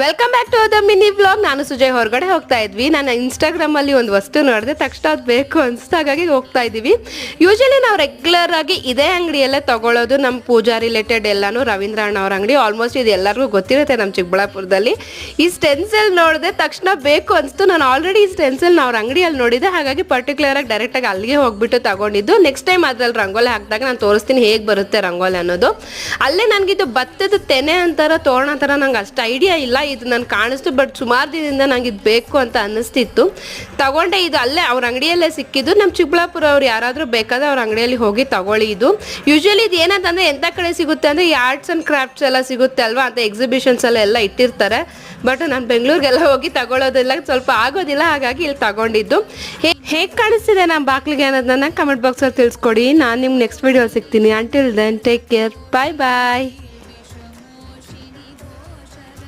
Welcome back to the mini vlog. ನಾನು ಸುಜಯ್ ಹೊರಗಡೆ ಹೋಗ್ತಾ ಇದ್ವಿ. ನಾನು ಇನ್ಸ್ಟಾಗ್ರಾಮ್ ಅಲ್ಲಿ ಒಂದು ವಸ್ತು ನೋಡಿದೆ, ತಕ್ಷಣ ಅದು ಬೇಕು ಅನ್ಸ್ತು, ಹಾಗಾಗಿ ಹೋಗ್ತಾ ಇದೀವಿ. ಯೂಶಲಿ ನಾವು ರೆಗ್ಯುಲರ್ ಆಗಿ ಇದೇ ಅಂಗಡಿಯಲ್ಲೇ ತಗೊಳ್ಳೋದು, ನಮ್ಮ ಪೂಜಾ ರಿಲೇಟೆಡ್ ಎಲ್ಲಾನು. ರವೀಂದ್ರ ಅಣ್ಣ ಅವ್ರ ಅಂಗಡಿ ಆಲ್ಮೋಸ್ಟ್ ಇದು ಎಲ್ಲರಿಗೂ ಗೊತ್ತಿರುತ್ತೆ ನಮ್ಮ ಚಿಕ್ಕಬಳ್ಳಾಪುರದಲ್ಲಿ. ಈ ಸ್ಟೆನ್ಸಿಲ್ ನೋಡಿದೆ ತಕ್ಷಣ ಬೇಕು ಅನಿಸ್ತು. ನಾನು ಆಲ್ರೆಡಿ ಈ ಸ್ಟೆನ್ಸಿಲ್ ಅವ್ರ ಅಂಗಡಿಯಲ್ಲಿ ನೋಡಿದೆ, ಹಾಗಾಗಿ ಪರ್ಟಿಕ್ಯುಲರ್ ಆಗಿ ಡೈರೆಕ್ಟ್ ಆಗಿ ಅಲ್ಲಿಗೆ ಹೋಗ್ಬಿಟ್ಟು ತಗೊಂಡಿದ್ದು. ನೆಕ್ಸ್ಟ್ ಟೈಮ್ ಅದ್ರಲ್ಲಿ ರಂಗೋಲಿ ಹಾಕಿದಾಗ ನಾನು ತೋರಿಸ್ತೀನಿ ಹೇಗೆ ಬರುತ್ತೆ ರಂಗೋಲಿ ಅನ್ನೋದು. ಅಲ್ಲೇ ನನಗಿದು ಭತ್ತದ ತೆನೆ ಅಂತಾರ ತೋರಣ ಥರ ನಂಗೆ ಅಷ್ಟು ಐಡಿಯಾ ಇಲ್ಲ, ಇದು ನನ್ಗೆ ಕಾಣಿಸ್ತು. ಬಟ್ ಸುಮಾರು ದಿನದಿಂದ ನಂಗೆ ಇದು ಬೇಕು ಅಂತ ಅನ್ನಿಸ್ತಿತ್ತು, ತಗೊಂಡೆ. ಇದು ಅಲ್ಲೇ ಅವ್ರ ಅಂಗಡಿಯಲ್ಲೇ ಸಿಕ್ಕಿದ್ದು. ನಮ್ಮ ಚಿಕ್ಕಬಳ್ಳಾಪುರ ಅವ್ರು ಯಾರಾದರೂ ಬೇಕಾದ್ರೆ ಅವ್ರ ಅಂಗಡಿಯಲ್ಲಿ ಹೋಗಿ ತಗೊಳ್ಳಿ. ಇದು ಯೂಶಲಿ ಇದು ಏನಂತಂದರೆ ಎಂಥ ಕಡೆ ಸಿಗುತ್ತೆ ಅಂದರೆ ಈ ಆರ್ಟ್ಸ್ ಆ್ಯಂಡ್ ಕ್ರಾಫ್ಟ್ಸ್ ಎಲ್ಲ ಸಿಗುತ್ತೆ ಅಲ್ವಾ, ಅಂತ ಎಕ್ಸಿಬಿಷನ್ಸ್ ಎಲ್ಲ ಇಟ್ಟಿರ್ತಾರೆ. ಬಟ್ ನಾನು ಬೆಂಗಳೂರಿಗೆಲ್ಲ ಹೋಗಿ ತಗೊಳ್ಳೋದೆಲ್ಲ ಸ್ವಲ್ಪ ಆಗೋದಿಲ್ಲ, ಹಾಗಾಗಿ ಇಲ್ಲಿ ತಗೊಂಡಿದ್ದು. ಹೇಗೆ ಕಾಣಿಸ್ತಿದೆ ನಮ್ಮ ಬಾಕ್ಲಿಗೆ ಅನ್ನೋದನ್ನ ಕಮೆಂಟ್ ಬಾಕ್ಸಲ್ಲಿ ತಿಳಿಸ್ಕೊಡಿ. ನಾನು ನಿಮ್ಗೆ ನೆಕ್ಸ್ಟ್ ವಿಡಿಯೋ ಸಿಗ್ತೀನಿ. ಅಂಟಿಲ್ ದೆನ್ ಟೇಕ್ ಕೇರ್, ಬಾಯ್ ಬಾಯ್.